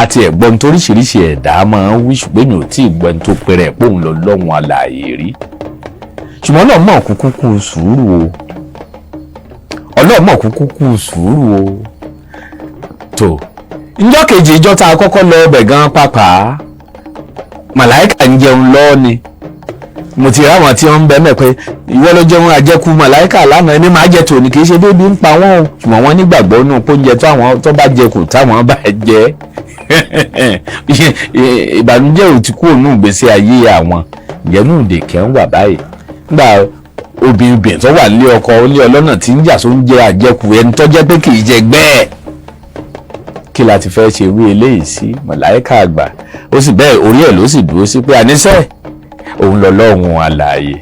àti ẹ̀gbọ́n toríṣiríṣi ẹ̀dá máa ń wí ṣùgbọ́n mi ò tí ì gbọ́n tó pẹ̀rẹ̀ pòun lọ lọ́hùn alààyè rí ṣùgbọ́n Ọlọ́run mọ̀ kúkú kú sùúrù o Ọlọ́run mọ̀ kúkú kú sùúrù o tó ìjọ́ kejì ìjọ́ tá a kọ́kọ́ lọ ọbẹ̀ gan pàpà màláìkà ń jẹun lọ́ọ́ ni mo ti ráwọn tí wọ́n ń bẹ mẹ́ pé ìwọ ló jẹun àjẹkù màláìkà lánàá ẹni máa jẹ tòní kì í ṣe débi ń pa wọ́n o ṣùgbọ́n wọ́n nígbàgbọ́ nù póúnjẹ tó bá jẹ kù táwọn bá jẹ ìbànújẹ́ ò ti kúrò nù ìgbésí ayé àwọn ìyẹnù ìdèkẹ́ ń wà báyìí nígbà obìnrin tó wà nílé ọkọ ilé ọlọ́nà tí ń jà tó ń jẹ àjẹkù ẹni tó jẹ́ pé kì í jẹ gbẹ́ẹ̀ kí la ti fẹ́ ṣe wí eléyìí sí màláìkà àgbà ó sì bẹ́ẹ̀ orí ẹ̀ ló sì dúró sí pé àníṣe òun lọ lọ́hùn alààyè